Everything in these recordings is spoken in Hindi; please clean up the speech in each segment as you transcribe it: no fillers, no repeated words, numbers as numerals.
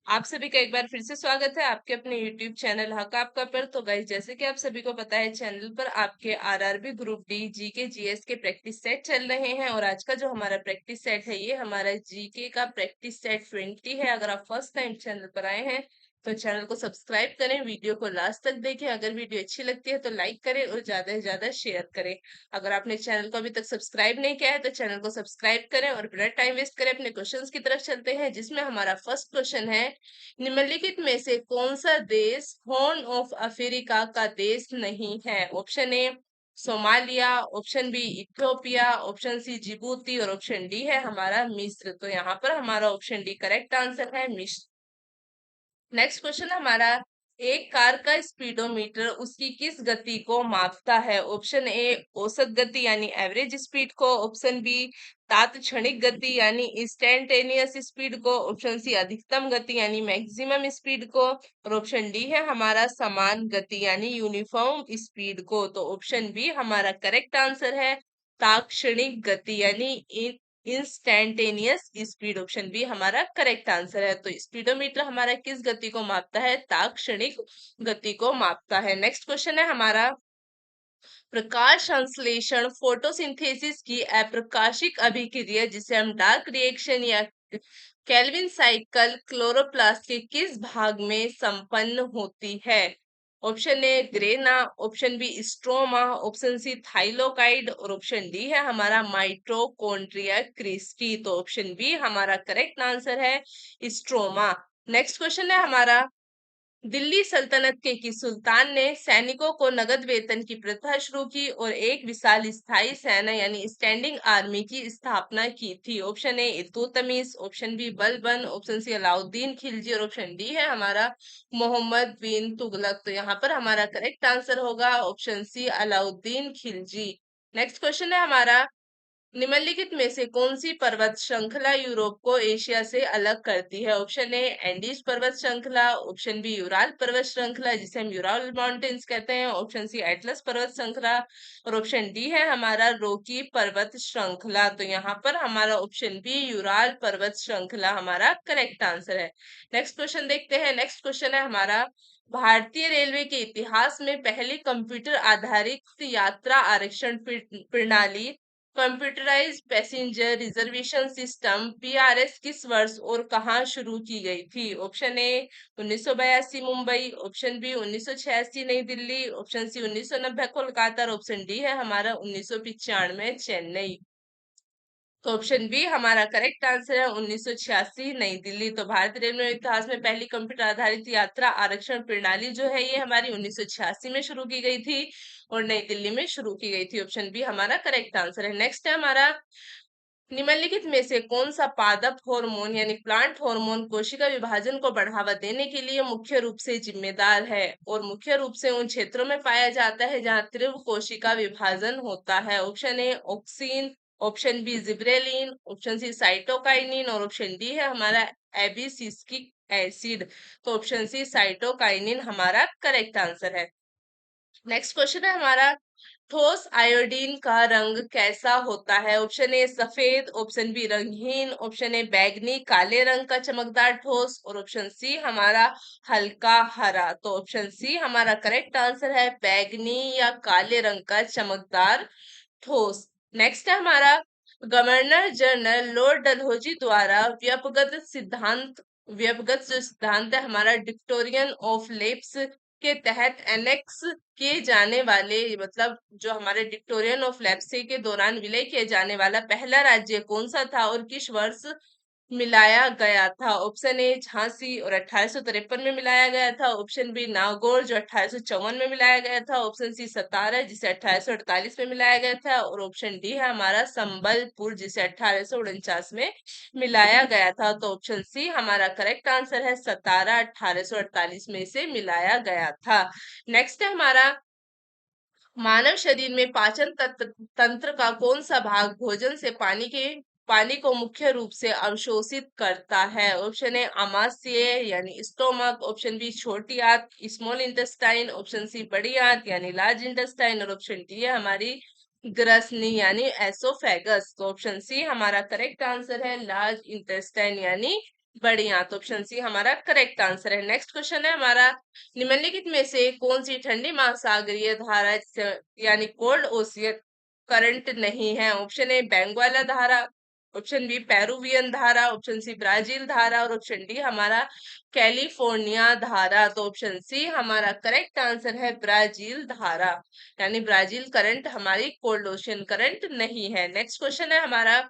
आप सभी का एक बार फिर से स्वागत है आपके अपने YouTube चैनल हक आपका पर। तो गाइस, जैसे कि आप सभी को पता है, चैनल पर आपके RRB group D GK GS के प्रैक्टिस सेट चल रहे हैं। और आज का जो हमारा प्रैक्टिस सेट है, ये हमारा जीके का प्रैक्टिस सेट 20 है। अगर आप फर्स्ट टाइम चैनल पर आए हैं तो चैनल को सब्सक्राइब करें, वीडियो को लास्ट तक देखें। अगर वीडियो अच्छी लगती है तो लाइक करें और ज्यादा से ज्यादा शेयर करें। अगर आपने चैनल को अभी तक सब्सक्राइब नहीं किया है तो चैनल को सब्सक्राइब करें और बिना टाइम वेस्ट करें अपने क्वेश्चंस की तरफ चलते हैं, जिसमें हमारा फर्स्ट क्वेश्चन है, निम्नलिखित में से कौन सा देश हॉर्न ऑफ अफ्रीका का देश नहीं है? Option A Somalia, option B Ethiopia, option C Djibouti और ऑप्शन डी है हमारा मिस्र। तो यहाँ पर हमारा ऑप्शन डी करेक्ट आंसर है, मिस्र। नेक्स्ट क्वेश्चन हमारा, एक कार का स्पीडोमीटर उसकी किस गति को मापता है? ऑप्शन ए औसत गति यानी एवरेज स्पीड को, ऑप्शन बी तात्क्षणिक गति यानी इंस्टेंटेनियस स्पीड को, ऑप्शन सी अधिकतम गति यानी मैक्सिमम स्पीड को और ऑप्शन डी है हमारा समान गति यानी यूनिफॉर्म स्पीड को। तो ऑप्शन बी हमारा करेक्ट आंसर है, तात्क्षणिक गति यानी इंस्टैन्टेनियस स्पीड। ऑप्शन बी हमारा करेक्ट आंसर है। तो स्पीडोमीटर हमारा किस गति को मापता है? तात्क्षणिक गति को मापता है। नेक्स्ट क्वेश्चन है हमारा, प्रकाश संश्लेषण फोटोसिंथेसिस की अप्रकाशिक अभिक्रिया जिसे हम डार्क रिएक्शन या केल्विन साइकिल क्लोरोप्लास्ट के किस भाग में संपन्न होती है? Option A grana, option B stroma, option C thylakoid और ऑप्शन डी है हमारा माइटोकॉन्ड्रिया क्रिस्टी। तो ऑप्शन बी हमारा करेक्ट आंसर है, स्ट्रोमा। नेक्स्ट क्वेश्चन है हमारा, दिल्ली सल्तनत के किस सुल्तान ने सैनिकों को नगद वेतन की प्रथा शुरू की और एक विशाल स्थायी सेना यानी स्टैंडिंग आर्मी की स्थापना की थी? Option A Iltutmish, option B Balban, option C Alauddin Khilji और ऑप्शन डी है हमारा मोहम्मद बिन तुगलक। तो यहाँ पर हमारा करेक्ट आंसर होगा option C Alauddin Khilji. Next question है हमारा, निम्नलिखित में से कौन सी पर्वत श्रृंखला यूरोप को एशिया से अलग करती है? ऑप्शन ए एंडीज पर्वत श्रृंखला, ऑप्शन बी यूराल पर्वत श्रृंखला जिसे हम यूराल माउंटेन्स कहते हैं, ऑप्शन सी एटलस पर्वत श्रृंखला और ऑप्शन डी है हमारा रॉकी पर्वत श्रृंखला। तो यहाँ पर हमारा ऑप्शन बी यूराल पर्वत श्रृंखला हमारा करेक्ट आंसर है। नेक्स्ट क्वेश्चन देखते हैं। नेक्स्ट क्वेश्चन है हमारा, भारतीय रेलवे के इतिहास में पहली कंप्यूटर आधारित यात्रा आरक्षण प्रणाली computerised passenger reservation system PRS किस वर्ष और कहाँ शुरू की गई थी? Option A 1982 Mumbai, option B 1986 New Delhi, option C 1990 Kolkata और ऑप्शन डी है हमारा 1995 चेन्नई। तो ऑप्शन बी हमारा करेक्ट आंसर है, 1986 नई दिल्ली। तो भारतीय रेलवे इतिहास में पहली कंप्यूटर आधारित यात्रा आरक्षण प्रणाली जो है ये हमारी 1986 में शुरू की गई थी और नई दिल्ली में शुरू की गई थी। ऑप्शन बी हमारा करेक्ट आंसर है। नेक्स्ट है हमारा, निम्नलिखित में से कौन सा पादप हार्मोन यानी प्लांट हार्मोन कोशिका विभाजन को बढ़ावा देने के लिए मुख्य रूप से जिम्मेदार है और मुख्य रूप से उन क्षेत्रों में पाया जाता है जहां तीव्र कोशिका विभाजन होता है? Option A auxin, option B gibberellin, option C cytokinin और ऑप्शन डी है हमारा एबिसिस्टिक एसिड। तो ऑप्शन सी साइटोकाइनिन हमारा करेक्ट आंसर है। नेक्स्ट क्वेश्चन है हमारा, ठोस आयोडीन का रंग कैसा होता है? ऑप्शन ए सफेद, ऑप्शन बी रंगहीन, ऑप्शन ए बैंगनी काले रंग का चमकदार ठोस और ऑप्शन सी हमारा हल्का हरा। तो ऑप्शन सी हमारा करेक्ट आंसर है, बैंगनी या काले रंग का चमकदार ठोस। नेक्स्ट है हमारा, गवर्नर जनरल लॉर्ड डलहौजी द्वारा व्यपगत जो सिद्धांत है हमारा डिक्टोरियन ऑफ लेप्स के तहत एनेक्स किए जाने वाले, मतलब जो हमारे डिक्टोरियन ऑफ लेप्से के दौरान विलय किए जाने वाला पहला राज्य कौन सा था और किस वर्ष मिलाया गया था? ऑप्शन ए झांसी और 1853 में मिलाया गया था, ऑप्शन बी नागौर जो 1854 में मिलाया गया था, ऑप्शन सी सतारा जिसे 1848 में मिलाया गया था और ऑप्शन डी है हमारा संबलपुर जिसे 1849 में मिलाया गया था। तो ऑप्शन सी हमारा करेक्ट आंसर है, सतारा 1848 में से मिलाया गया था। नेक्स्ट है हमारा, मानव शरीर में पाचन तंत्र का कौन सा भाग भोजन से पानी को मुख्य रूप से अवशोषित करता है? ऑप्शन ए आमाशय यानी स्टोमक, ऑप्शन बी छोटी आंत स्मॉल इंटेस्टाइन, ऑप्शन सी बड़ी आंत यानी लार्ज इंटेस्टाइन और ऑप्शन डी है हमारी ग्रसनी यानी एसोफेगस। तो ऑप्शन सी हमारा करेक्ट आंसर है, लार्ज इंटेस्टाइन यानी बढ़िया, तो ऑप्शन सी हमारा करेक्ट आंसर है। नेक्स्ट क्वेश्चन है हमारा, निम्नलिखित में से कौन सी ठंडी महासागरीय धारा यानी कोल्ड ओशियन करंट नहीं है? ऑप्शन ए बेंगवाला धारा, ऑप्शन बी पेरुवियन धारा, ऑप्शन सी ब्राजील धारा और ऑप्शन डी हमारा कैलिफोर्निया धारा। तो ऑप्शन सी हमारा करेक्ट आंसर है ब्राजील धारा, यानी ब्राजील करंट हमारी कोल्ड ओशियन करंट नहीं है। नेक्स्ट क्वेश्चन है हमारा,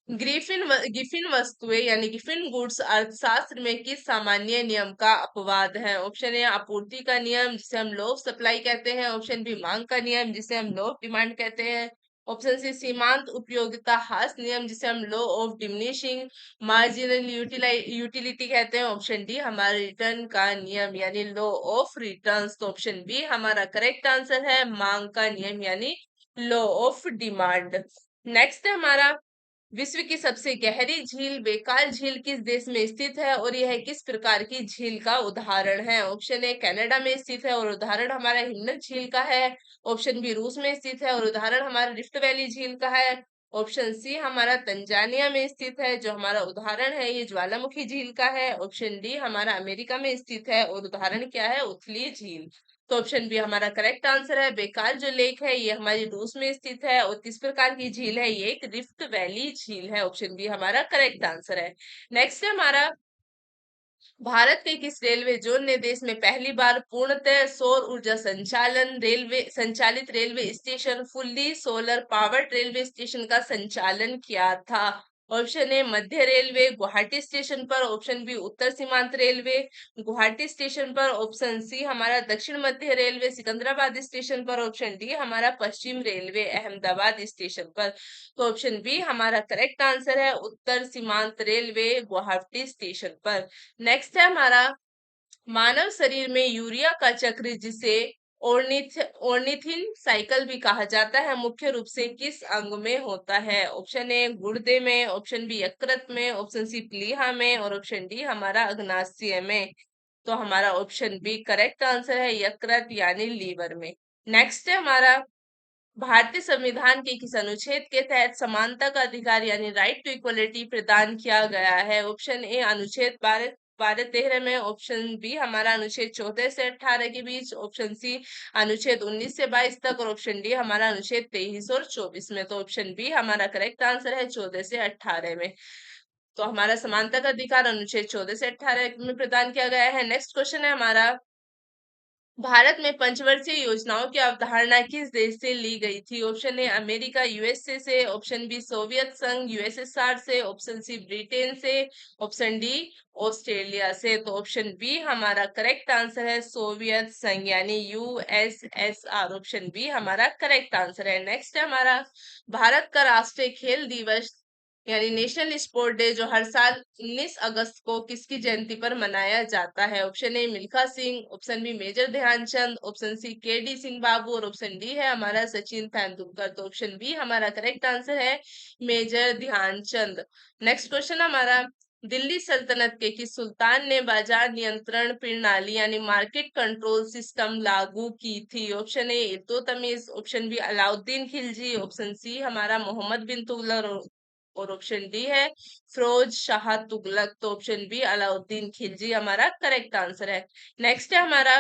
गिफिन वस्तुएं यानी गिफिन गुड्स अर्थशास्त्र में किस सामान्य नियम का अपवाद है? ऑप्शन ए आपूर्ति का नियम जिसे हम लो ऑफ सप्लाई कहते हैं, ऑप्शन बी मांग का नियम जिसे हम लो ऑफ डिमांड कहते हैं, ऑप्शन सी सीमांत उपयोगिता हास नियम जिसे हम लो ऑफ डिमिनिशिंग मार्जिनल यूटिलिटी कहते हैं, ऑप्शन डी हमारा रिटर्न का नियम यानी लो ऑफ रिटर्न्स। तो ऑप्शन बी हमारा करेक्ट आंसर है मांग का नियम यानी लो ऑफ डिमांड। नेक्स्ट है हमारा, विश्व की सबसे गहरी झील बेकाल झील किस देश में स्थित है और यह किस प्रकार की झील का उदाहरण है? ऑप्शन ए कनाडा में स्थित है और उदाहरण हमारा हिमनद झील का है, ऑप्शन बी रूस में स्थित है और उदाहरण हमारा रिफ्ट वैली झील का है, ऑप्शन सी हमारा तंजानिया में स्थित है जो हमारा उदाहरण है ये ज्वालामुखी झील का है, ऑप्शन डी हमारा अमेरिका में स्थित है और उदाहरण क्या है उथली झील। तो ऑप्शन बी हमारा करेक्ट आंसर है, बेकार जो लेक है ये हमारी रूस में स्थित है और किस प्रकार की झील है ये एक रिफ्ट वैली झील है, ऑप्शन बी हमारा करेक्ट आंसर है। नेक्स्ट है हमारा, भारत के किस रेलवे जोन ने देश में पहली बार पूर्णतः सौर ऊर्जा संचालित railway station fully solar powered railway station का संचालन किया था? ऑप्शन ए मध्य रेलवे गुवाहाटी स्टेशन पर, ऑप्शन बी उत्तर सीमांत रेलवे गुवाहाटी स्टेशन पर, ऑप्शन सी हमारा दक्षिण मध्य रेलवे सिकंदराबाद स्टेशन पर, ऑप्शन डी हमारा पश्चिम रेलवे अहमदाबाद स्टेशन पर। तो ऑप्शन बी हमारा करेक्ट आंसर है उत्तर सीमांत रेलवे गुवाहाटी स्टेशन पर। नेक्स्ट है हमारा, मानव शरीर में यूरिया का चक्र जिसे ओर्निथिन साइकिल भी कहा जाता है मुख्य रूप से किस अंग में होता है? ऑप्शन ए गुर्दे में, ऑप्शन बी यकृत में, ऑप्शन सी प्लीहा में और ऑप्शन डी हमारा अग्नाशय में। तो हमारा ऑप्शन बी करेक्ट आंसर है यकृत यानी लीवर में। नेक्स्ट है हमारा, भारतीय संविधान के किस अनुच्छेद के तहत समानता का अधिकार यानी राइट टू इक्वलिटी प्रदान किया गया है? ऑप्शन ए अनुच्छेद 12 13 में, ऑप्शन बी हमारा अनुच्छेद 14 से 18 के बीच, ऑप्शन सी अनुच्छेद 19 से 22 तक और ऑप्शन डी हमारा अनुच्छेद 23 और 24 में। तो ऑप्शन बी हमारा करेक्ट आंसर है 14 से 18 में। तो हमारा समानता का अधिकार अनुच्छेद 14 से 18 में प्रदान किया गया है। नेक्स्ट क्वेश्चन है हमारा, भारत में पंचवर्षीय योजनाओं की अवधारणा किस देश से ली गई थी? ऑप्शन ए अमेरिका यूएसए से, ऑप्शन बी सोवियत संघ यूएसएसआर से, ऑप्शन सी ब्रिटेन से, ऑप्शन डी ऑस्ट्रेलिया से। तो ऑप्शन बी हमारा करेक्ट आंसर है सोवियत संघ यानी यूएसएसआर, ऑप्शन बी हमारा करेक्ट आंसर है। नेक्स्ट है हमारा, भारत का राष्ट्रीय खेल दिवस यानी नेशनल स्पोर्ट डे जो हर साल 19 अगस्त को किसकी जयंती पर मनाया जाता है? Option A Milkha Singh, option B major Dhyanchand, option C K D Singh बाबू और ऑप्शन डी है हमारा सचिन तेंदुलकर। तो ऑप्शन बी हमारा करेक्ट आंसर है मेजर ध्यानचंद। नेक्स्ट क्वेश्चन हमारा, दिल्ली सल्तनत के किस सुल्तान ने बाजार नियंत्रण प्रणाली यानी मार्केट कंट्रोल सिस्टम लागू की थी? Option A Iltutmish, option B Alauddin Khilji, option C हमारा मोहम्मद बिन तुगलक और ऑप्शन डी है फिरोज शाह तुगलक। तो ऑप्शन बी अलाउद्दीन खिलजी हमारा करेक्ट आंसर है। नेक्स्ट है हमारा,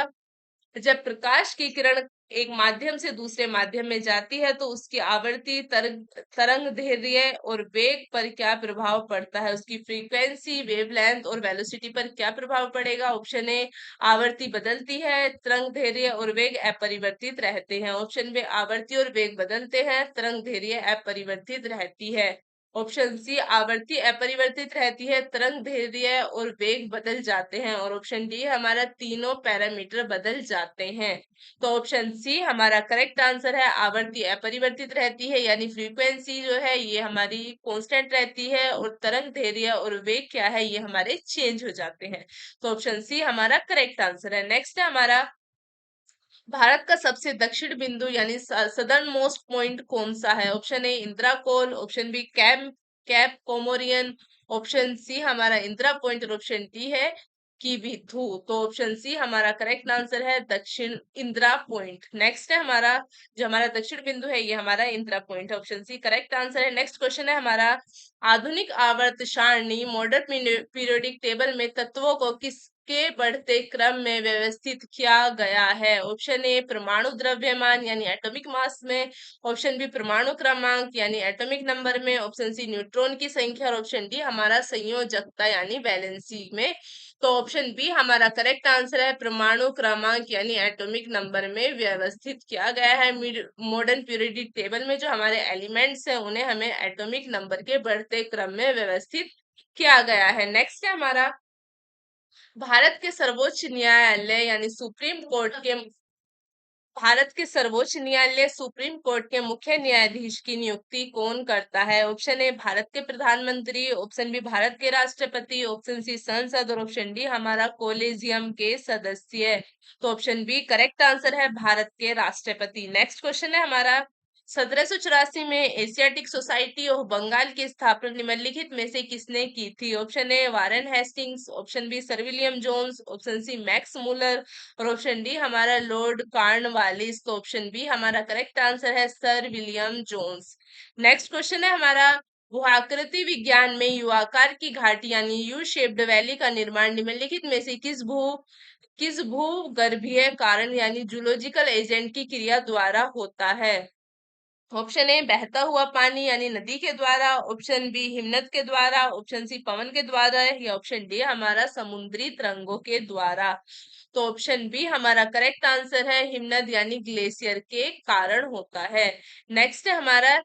जब प्रकाश की किरण एक माध्यम से दूसरे माध्यम में जाती है तो उसकी आवर्ती तरंग दैर्ध्य और वेग पर क्या प्रभाव पड़ता है? उसकी फ्रीक्वेंसी वेवलेंथ और वेलोसिटी पर क्या प्रभाव पड़ेगा? ऑप्शन ए आवर्ती बदलती है, तरंग दैर्ध्य और वेग अपरिवर्तित रहते हैं, ऑप्शन बी आवर्ती और वेग बदलते हैं, तरंग दैर्ध्य अपरिवर्तित रहती है, ऑप्शन सी आवर्ती अपरिवर्तित रहती है, तरंग दैर्ध्य और वेग बदल जाते हैं और ऑप्शन डी हमारा तीनों पैरामीटर बदल जाते हैं। तो ऑप्शन सी हमारा करेक्ट आंसर है आवर्ती अपरिवर्तित रहती है यानी फ्रीक्वेंसी जो है ये हमारी कांस्टेंट रहती है और तरंग दैर्ध्य और वेग क्या है ये हमारे चेंज हो जाते हैं। तो ऑप्शन सी हमारा करेक्ट आंसर है। नेक्स्ट है हमारा, भारत का सबसे दक्षिण बिंदु यानी सदर्न मोस्ट पॉइंट कौन सा है? Option A Indira col, option B Cape Comorin, option C हमारा इंदिरा पॉइंट और ऑप्शन डी है की विधु। तो ऑप्शन सी हमारा करेक्ट आंसर है दक्षिण इंदिरा पॉइंट। नेक्स्ट है हमारा जो हमारा दक्षिण बिंदु है ये हमारा इंदिरा पॉइंट है। ऑप्शन सी करेक्ट आंसर है। नेक्स्ट क्वेश्चन है हमारा आधुनिक आवर्त सारणी मॉडर्न पीरियोडिक टेबल में तत्वों को किसके बढ़ते क्रम में व्यवस्थित किया गया है। ऑप्शन ए परमाणु द्रव्यमान यानी एटॉमिक मास में, ऑप्शन बी परमाणु क्रमांक यानी एटॉमिक नंबर में, ऑप्शन सी न्यूट्रॉन की संख्या और ऑप्शन डी हमारा संयोजकता यानी वैलेंसी में। तो ऑप्शन बी हमारा करेक्ट आंसर है परमाणु क्रमांक यानी एटॉमिक नंबर में व्यवस्थित किया गया है। मॉडर्न पीरियोडिक टेबल में जो हमारे एलिमेंट्स हैं उन्हें हमें एटॉमिक नंबर के बढ़ते क्रम में व्यवस्थित किया गया है। नेक्स्ट है हमारा भारत के सर्वोच्च न्यायालय यानी सुप्रीम कोर्ट के भारत के सर्वोच्च न्यायालय सुप्रीम कोर्ट के मुख्य न्यायाधीश की नियुक्ति कौन करता है। ऑप्शन ए भारत के प्रधानमंत्री, ऑप्शन बी भारत के राष्ट्रपति, ऑप्शन सी संसद और ऑप्शन डी हमारा कोलेजियम के सदस्य। तो ऑप्शन बी करेक्ट आंसर है भारत के राष्ट्रपति। नेक्स्ट क्वेश्चन है हमारा 1784 में एशियाटिक सोसाइटी ऑफ बंगाल की स्थापना निम्नलिखित में से किसने की थी। Option A Warren Hastings, option B sir William Jones, option C Max Muller और ऑप्शन डी हमारा लॉर्ड कार्नवालिस। तो ऑप्शन बी हमारा करेक्ट आंसर है sir William Jones. Next question है हमारा भूआकृति विज्ञान में युवाकार की घाटी यानी यू शेप्ड वैली का निर्माण निम्नलिखित में से किस भूगर्भीय कारण यानी जूलॉजिकल एजेंट की क्रिया द्वारा होता है। ऑप्शन ए बहता हुआ पानी यानी नदी के द्वारा, ऑप्शन बी हिमनद के द्वारा, ऑप्शन सी पवन के द्वारा या ऑप्शन डी हमारा समुद्री तरंगों के द्वारा। तो ऑप्शन बी हमारा करेक्ट आंसर है हिमनद यानी ग्लेशियर के कारण होता है। नेक्स्ट है हमारा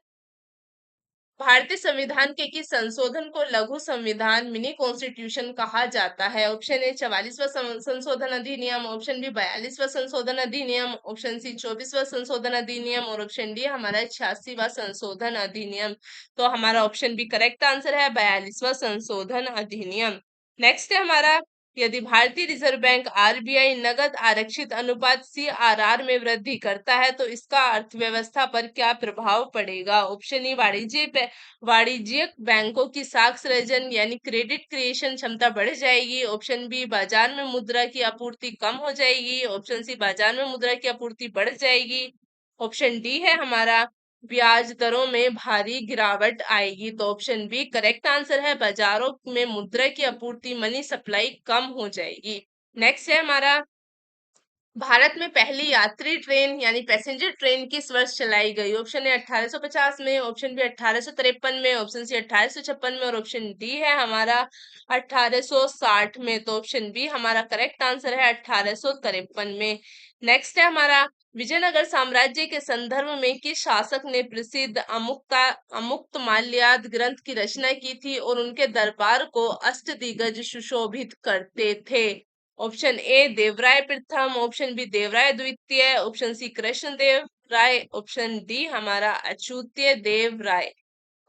भारतीय संविधान के किस संशोधन को लघु संविधान मिनी कॉन्स्टिट्यूशन कहा जाता है। ऑप्शन ए 44वां संशोधन अधिनियम, ऑप्शन बी 42वां संशोधन अधिनियम, ऑप्शन सी 24वां संशोधन अधिनियम और ऑप्शन डी हमारा 86वां संशोधन अधिनियम। तो हमारा ऑप्शन बी करेक्ट आंसर है 42वां संशोधन अधिनियम। नेक्स्ट है हमारा यदि भारतीय रिजर्व बैंक आरबीआई नगद आरक्षित अनुपात सीआरआर में वृद्धि करता है तो इसका अर्थव्यवस्था पर क्या प्रभाव पड़ेगा। ऑप्शन ई वाणिज्यिक बैंकों की साख सृजन यानी क्रेडिट क्रिएशन क्षमता बढ़ जाएगी, ऑप्शन बी बाजार में मुद्रा की आपूर्ति कम हो जाएगी, ऑप्शन सी बाजार में मुद्रा की आपूर्ति बढ़ जाएगी, ऑप्शन डी है हमारा ब्याज दरों में भारी गिरावट आएगी। तो ऑप्शन बी करेक्ट आंसर है बाजारों में मुद्रा की आपूर्ति मनी सप्लाई कम हो जाएगी। नेक्स्ट है हमारा भारत में पहली यात्री ट्रेन यानी पैसेंजर ट्रेन किस वर्ष चलाई गई। ऑप्शन ए 1850 में, ऑप्शन बी 1853 में, ऑप्शन सी 1856 में और ऑप्शन डी है हमारा 1860 में। तो ऑप्शन बी हमारा करेक्ट आंसर है 1853 में। नेक्स्ट है हमारा विजयनगर साम्राज्य के संदर्भ में किस शासक ने प्रसिद्ध अमुक्त माल्याद ग्रंथ की रचना की थी और उनके दरबार को अष्टदिग्गज सुशोभित करते थे। ऑप्शन ए देवराय प्रथम, ऑप्शन बी देवराय द्वितीय, ऑप्शन सी कृष्ण देव राय, ऑप्शन डी हमारा अच्युत्य देव राय।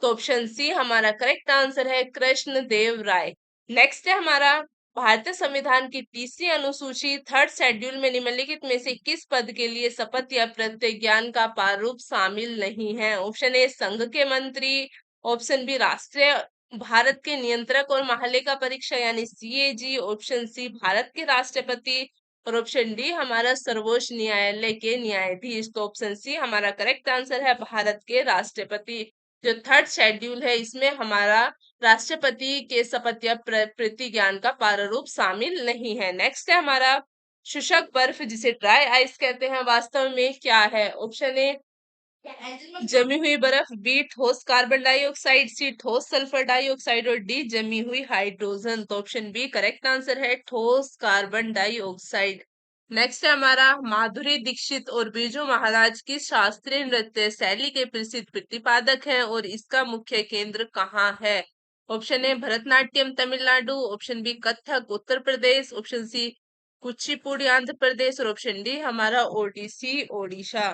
तो ऑप्शन सी हमारा करेक्ट आंसर है कृष्ण देव राय। नेक्स्ट है हमारा भारतीय संविधान की तीसरी अनुसूची थर्ड शेड्यूल में निम्नलिखित में से किस पद के लिए शपथ या प्रतिज्ञान का प्रारूप शामिल नहीं है। ऑप्शन ए संघ के मंत्री, ऑप्शन बी राष्ट्रीय भारत के नियंत्रक और महालेखा परीक्षा यानी सीएजी, ऑप्शन सी भारत के राष्ट्रपति और ऑप्शन डी हमारा सर्वोच्च न्यायालय के न्यायाधीश। तो ऑप्शन सी हमारा करेक्ट आंसर है भारत के राष्ट्रपति। जो थर्ड शेड्यूल है इसमें हमारा राष्ट्रपति के शपथ या प्रतिज्ञान का प्रारूप शामिल नहीं है। नेक्स्ट है हमारा शुष्क बर्फ जिसे ड्राई आइस कहते हैं वास्तव में क्या है। ऑप्शन ए जमी हुई बर्फ, बी ठोस कार्बन डाइऑक्साइड, सी ठोस सल्फर डाइऑक्साइड और डी जमी हुई हाइड्रोजन। तो ऑप्शन बी करेक्ट आंसर है ठोस कार्बन डाइऑक्साइड। नेक्स्ट है हमारा माधुरी दीक्षित और बिरजू महाराज की शास्त्रीय नृत्य शैली के प्रसिद्ध प्रतिपादक हैं और इसका मुख्य केंद्र कहाँ है। Option A Bharatanatyam Tamil Nadu, option B Kathak Uttar Pradesh, option C Kuchipudi Andhra Pradesh और ऑप्शन डी हमारा ओडिसी ओडिशा।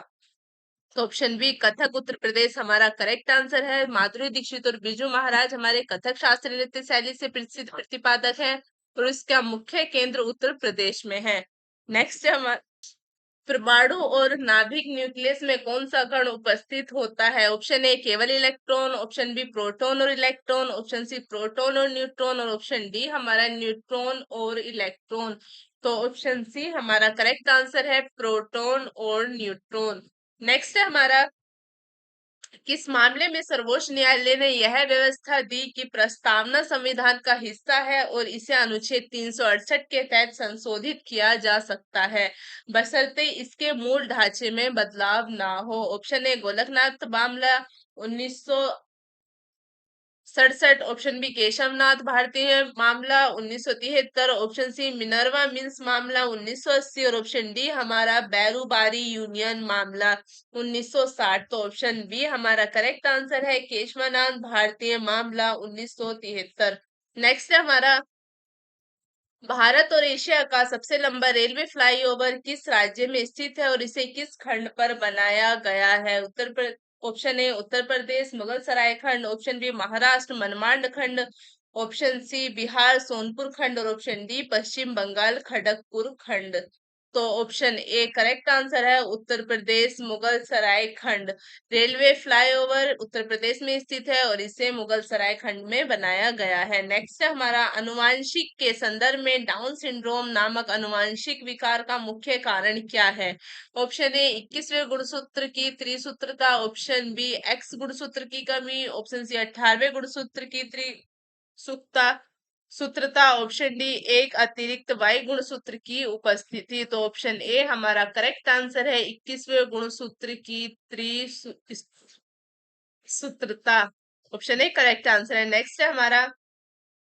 तो ऑप्शन बी कथक उत्तर प्रदेश हमारा करेक्ट आंसर है। माधुरी दीक्षित और बिरजू महाराज हमारे कथक शास्त्रीय नृत्य शैली से प्रसिद्ध प्रतिपादक है और इसका मुख्य केंद्र उत्तर प्रदेश में है। नेक्स्ट है हमारा परमाणु और नाभिक न्यूक्लियस में कौन सा कण उपस्थित होता है? ऑप्शन ए केवल इलेक्ट्रॉन, ऑप्शन बी प्रोटॉन और इलेक्ट्रॉन, ऑप्शन सी प्रोटॉन और न्यूट्रॉन और ऑप्शन डी हमारा न्यूट्रॉन और इलेक्ट्रॉन। तो ऑप्शन सी हमारा करेक्ट आंसर है प्रोटॉन और न्यूट्रॉन। नेक्स्ट है हमारा, किस मामले में सर्वोच्च न्यायालय ने यह व्यवस्था दी कि प्रस्तावना संविधान का हिस्सा है और इसे अनुच्छेद 368 के तहत संशोधित किया जा सकता है, बशर्ते इसके मूल ढांचे में बदलाव ना हो? ऑप्शन ए गोलकनाथ मामला 1967, ऑप्शन बी केशवनाथ भारतीय मामला 1973, ऑप्शन सी मिनर्वा मिल्स मामला 1980 और ऑप्शन डी हमारा बैरूबारी यूनियन मामला 1960। तो ऑप्शन बी हमारा करेक्ट आंसर है केशवनाथ भारतीय मामला 1973। नेक्स्ट है हमारा, भारत और एशिया का सबसे लंबा रेलवे फ्लाईओवर किस राज्य में स्थित है और इसे किस खंड पर बनाया गया है? ऑप्शन ए उत्तर प्रदेश मुगल सराय खंड, ऑप्शन बी महाराष्ट्र मनमाड खंड, ऑप्शन सी बिहार सोनपुर खंड और ऑप्शन डी पश्चिम बंगाल खड़गपुर खंड। तो ऑप्शन ए करेक्ट आंसर है उत्तर प्रदेश मुगल सराय खंड। रेलवे फ्लाईओवर उत्तर प्रदेश में स्थित है और इसे मुगल सराय खंड में बनाया गया है। नेक्स्ट है हमारा, अनुवांशिक के संदर्भ में डाउन सिंड्रोम नामक अनुवांशिक विकार का मुख्य कारण क्या है? ऑप्शन ए 21वें गुणसूत्र की त्रिसूत्रता, ऑप्शन बी एक्स गुणसूत्र की कमी, ऑप्शन सी 18वें गुणसूत्र की त्रिसूत्रता सूत्रता, ऑप्शन डी एक अतिरिक्त वाई गुणसूत्र की उपस्थिति। तो ऑप्शन ए हमारा करेक्ट आंसर है 21वें गुणसूत्र की त्रिसूत्रता। ऑप्शन ए करेक्ट आंसर है। नेक्स्ट है हमारा,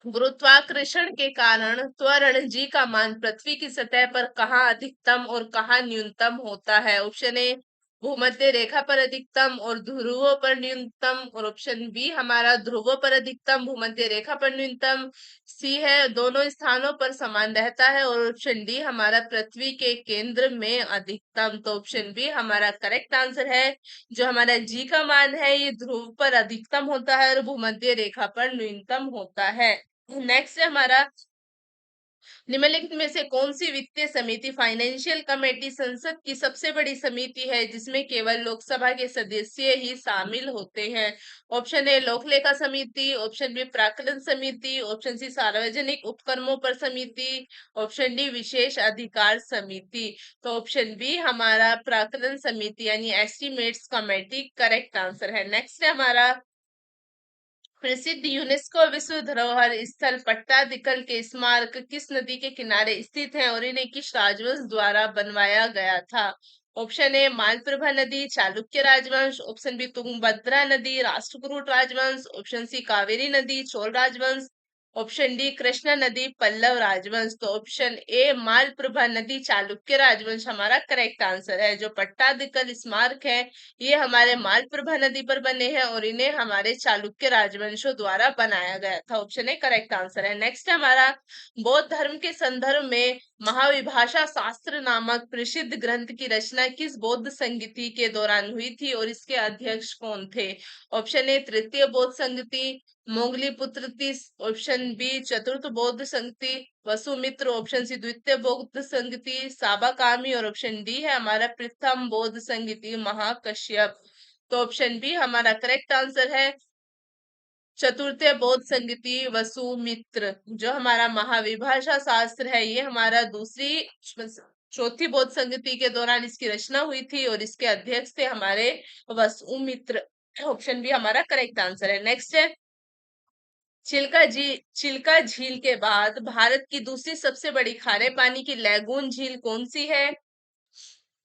गुरुत्वाकर्षण के कारण त्वरण जी का मान पृथ्वी की सतह पर कहाँ अधिकतम और कहाँ न्यूनतम होता है? ऑप्शन ए भूमध्य रेखा पर अधिकतम और ध्रुवों पर न्यूनतम, और ऑप्शन बी हमारा ध्रुवों पर अधिकतम भूमध्य रेखा पर न्यूनतम, सी है दोनों स्थानों पर समान रहता है, और ऑप्शन डी हमारा पृथ्वी के केंद्र में अधिकतम। तो ऑप्शन बी हमारा करेक्ट आंसर है। जो हमारा जी का मान है ये ध्रुव पर अधिकतम होता है और भूमध्य रेखा पर न्यूनतम होता है। नेक्स्ट है हमारा, निम्नलिखित में से कौन सी वित्तीय समिति फाइनेंशियल कमेटी संसद की सबसे बड़ी समिति है जिसमें केवल लोकसभा के सदस्य ही शामिल होते हैं? ऑप्शन ए लोक लेखा समिति, ऑप्शन बी प्राक्कलन समिति, ऑप्शन सी सार्वजनिक उपक्रमों पर समिति, ऑप्शन डी विशेष अधिकार समिति। तो ऑप्शन बी हमारा प्राक्कलन समिति यानी एस्टिमेट्स कमेटी करेक्ट आंसर है। नेक्स्ट है हमारा, प्रसिद्ध यूनेस्को विश्व धरोहर स्थल पट्टादिकल के स्मारक किस नदी के किनारे स्थित हैं और इन्हें किस राजवंश द्वारा बनवाया गया था? ऑप्शन ए मालप्रभा नदी चालुक्य राजवंश, ऑप्शन बी तुंगभद्रा नदी राष्ट्रकूट राजवंश, ऑप्शन सी कावेरी नदी चोल राजवंश, ऑप्शन डी कृष्णा नदी पल्लव राजवंश। तो ऑप्शन ए मालप्रभा नदी चालुक्य राजवंश हमारा करेक्ट आंसर है। जो पट्टादिकल स्मारक है ये हमारे मालप्रभा नदी पर बने हैं और इन्हें हमारे चालुक्य राजवंशों द्वारा बनाया गया था। ऑप्शन ए करेक्ट आंसर है। नेक्स्ट हमारा, बौद्ध धर्म के संदर्भ में महाविभाषा शास्त्र नामक प्रसिद्ध ग्रंथ की रचना किस बौद्ध संगति के दौरान हुई थी और इसके अध्यक्ष कौन थे? ऑप्शन ए तृतीय बौद्ध संगति, मोगली पुत्र तीस, ऑप्शन बी चतुर्थ बौद्ध संगति, वसुमित्र, ऑप्शन सी द्वितीय बौद्ध संगति साबाकामी, और ऑप्शन डी है हमारा प्रथम बौद्ध संगति महाकश्यप। तो ऑप्शन बी हमारा करेक्ट आंसर है चतुर्थी बौद्ध संगति वसुमित्र। जो हमारा महाविभाषा शास्त्र है ये हमारा चौथी बौद्ध संगति के दौरान इसकी रचना हुई थी और इसके अध्यक्ष थे हमारे वसुमित्र। ऑप्शन बी हमारा करेक्ट आंसर है। नेक्स्ट है, चिल्का झील के बाद भारत की दूसरी सबसे बड़ी खारे पानी की लैगून झील कौन सी है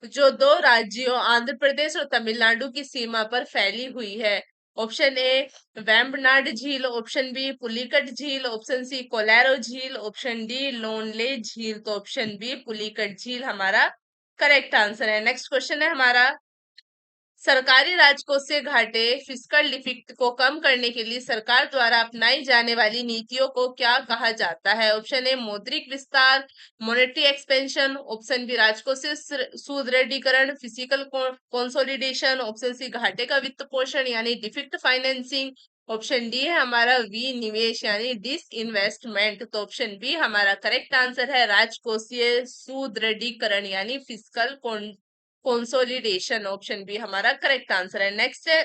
जो दो राज्यों आंध्र प्रदेश और तमिलनाडु की सीमा पर फैली हुई है? ऑप्शन ए वेम्बनाड झील, ऑप्शन बी पुलिकट झील, ऑप्शन सी कोलेरो झील, ऑप्शन डी लोनले झील। तो ऑप्शन बी पुलिकट झील हमारा करेक्ट आंसर है। नेक्स्ट क्वेश्चन है हमारा, सरकारी राजकोषीय घाटे फिस्कल डिफिक्ट को कम करने के लिए सरकार द्वारा अपनाई जाने वाली नीतियों को क्या कहा जाता है? ऑप्शन ए मौद्रिक विस्तार, मॉनेटरी एक्सपेंशन, ऑप्शन बी राजकोषीय सुदृढ़ीकरण फिजिकल कंसोलिडेशन, ऑप्शन सी घाटे का वित्त पोषण यानी डिफिक्ट फाइनेंसिंग, ऑप्शन डी है हमारा विनिवेश यानी डिस इन्वेस्टमेंट। तो ऑप्शन बी हमारा करेक्ट आंसर है राजकोषीय सुदृढ़ीकरण यानी फिस्कल कंसोलिडेशन। ऑप्शन बी हमारा करेक्ट आंसर है। नेक्स्ट है,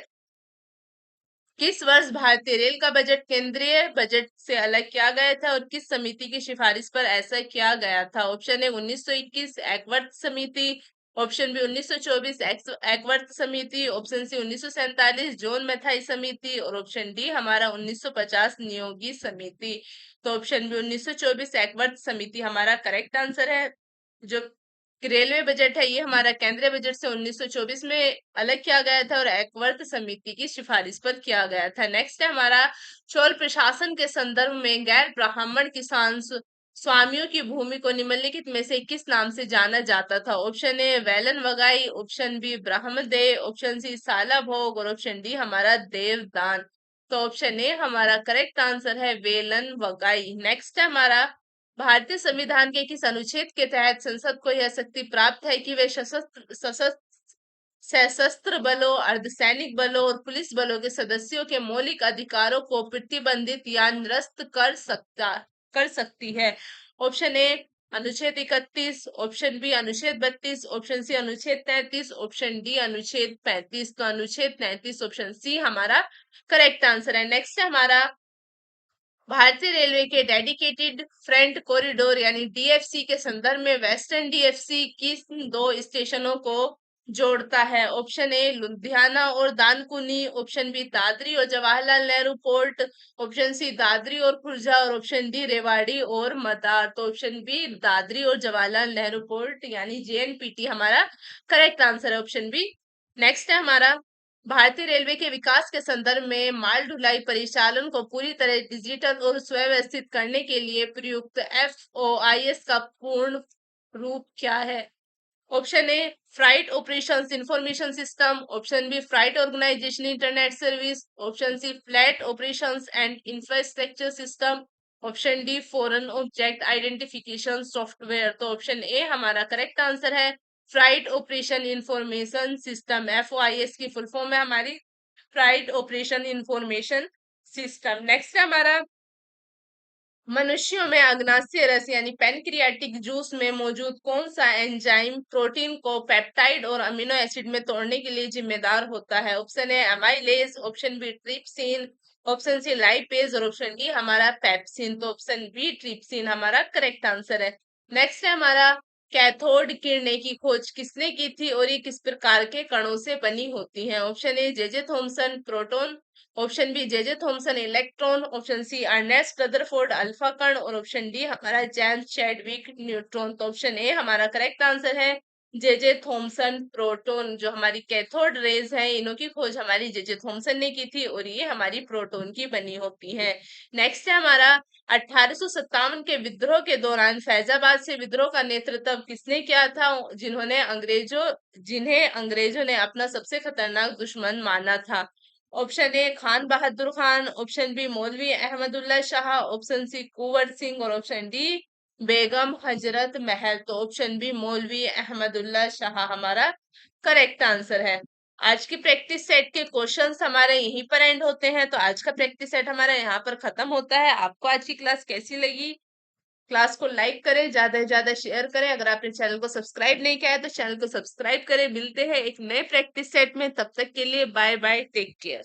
किस वर्ष भारतीय रेल का बजट केंद्रीय बजट से अलग किया गया था और किस समिति की सिफारिश पर ऐसा किया गया था? ऑप्शन ए 1921 एकवर्ट समिति, ऑप्शन बी 1924 एकवर्ट समिति, ऑप्शन सी 1947 जोन मैथाई समिति और ऑप्शन डी हमारा 1950 नियोगी समिति। तो ऑप्शन बी 1924 एकवर्ट समिति हमारा करेक्ट आंसर है। जो रेलवे बजट है ये हमारा केंद्रीय बजट से 1924 में अलग किया गया था और एकवर्त समिति की सिफारिश पर किया गया था। नेक्स्ट है हमारा, चोल प्रशासन के संदर्भ में गैर ब्राह्मण किसान स्वामियों की भूमि को निम्नलिखित में से किस नाम से जाना जाता था? ऑप्शन ए वेलन वगाई, ऑप्शन बी ब्रह्मदे, ऑप्शन सी साला भोग और ऑप्शन डी हमारा देवदान। तो ऑप्शन ए हमारा करेक्ट आंसर है वेलन वगाई। नेक्स्ट है हमारा, भारतीय संविधान के किस अनुच्छेद के तहत संसद को यह शक्ति प्राप्त है कि वे सशस्त्र बलों, अर्धसैनिक बलों और पुलिस बलों के सदस्यों के मौलिक अधिकारों को प्रतिबंधित या निरस्त कर सकती है? ऑप्शन ए अनुच्छेद 31, ऑप्शन बी अनुच्छेद 32, ऑप्शन सी अनुच्छेद 33, ऑप्शन डी अनुच्छेद 35। तो अनुच्छेद 33 ऑप्शन सी हमारा करेक्ट आंसर है। नेक्स्ट है हमारा, भारतीय रेलवे के डेडिकेटेड फ्रंट कॉरिडोर यानी डीएफसी के संदर्भ में वेस्टर्न डीएफसी किस दो स्टेशनों को जोड़ता है? ऑप्शन ए लुधियाना और दानकुनी, ऑप्शन बी दादरी और Jawaharlal Nehru port, option C Dadri और खुर्जा और ऑप्शन डी रेवाड़ी और मदार। तो ऑप्शन बी दादरी और जवाहरलाल नेहरू पोर्ट यानी जेएनपीटी हमारा करेक्ट आंसर है, ऑप्शन बी। नेक्स्ट है हमारा, भारतीय रेलवे के विकास के संदर्भ में माल ढुलाई परिचालन को पूरी तरह डिजिटल और सुव्यवस्थित करने के लिए प्रयुक्त एफओआईएस का पूर्ण रूप क्या है? Option A freight operations information system, option B freight organisation internet service, option C flat operations and infrastructure system, option D foreign object identification software. तो ऑप्शन ए हमारा करेक्ट आंसर है freight operation information system. FOIS की फुल फॉर्म है हमारी freight operation information system. Next है हमारा, मनुष्यों में अग्नाशय रस यानी पैनक्रियाटिक जूस में मौजूद कौन सा एंजाइम प्रोटीन को पेप्टाइड और अमीनो एसिड में तोड़ने के लिए जिम्मेदार होता है? Option A amylase, option B trypsin, option C lipase और ऑप्शन डी हमारा पेप्सिन। तो ऑप्शन बी ट्रिप्सिन हमारा करेक्ट आंसर है। नेक्स्ट है हमारा, कैथोड किरणें की खोज किसने की थी और ये किस प्रकार के कणों से बनी होती है? Option A J J Thomson proton, option B J J Thomson electron, option C Ernest Rutherford alpha कण और ऑप्शन डी हमारा जेम्स चैडविक न्यूट्रॉन। तो ऑप्शन ए हमारा करेक्ट आंसर है जेजे थॉमसन प्रोटॉन। जो हमारी कैथोड रेज है इनों की खोज हमारी जेजे थॉमसन ने की थी और ये हमारी प्रोटॉन की बनी होती है। नेक्स्ट है हमारा, 1857 के विद्रोह के दौरान फैजाबाद से विद्रोह का नेतृत्व किसने किया था, जिन्हें अंग्रेजों ने अपना सबसे खतरनाक दुश्मन माना था? Option A Khan Bahadur Khan, option B Maulvi Ahmadullah Shah, option C Kunwar Singh और ऑप्शन डी बेगम हजरत महल। तो ऑप्शन बी मौलवी अहमदुल्ला शाह हमारा करेक्ट आंसर है। आज की प्रैक्टिस सेट के क्वेश्चंस हमारे यहीं पर एंड होते हैं। तो आज का प्रैक्टिस सेट हमारा यहाँ पर खत्म होता है। आपको आज की क्लास कैसी लगी? क्लास को लाइक करें, ज्यादा से ज्यादा शेयर करें। अगर आपने चैनल को सब्सक्राइब नहीं किया है तो चैनल को सब्सक्राइब करें। मिलते हैं एक नए प्रैक्टिस सेट में, तब तक के लिए बाय बाय, टेक केयर।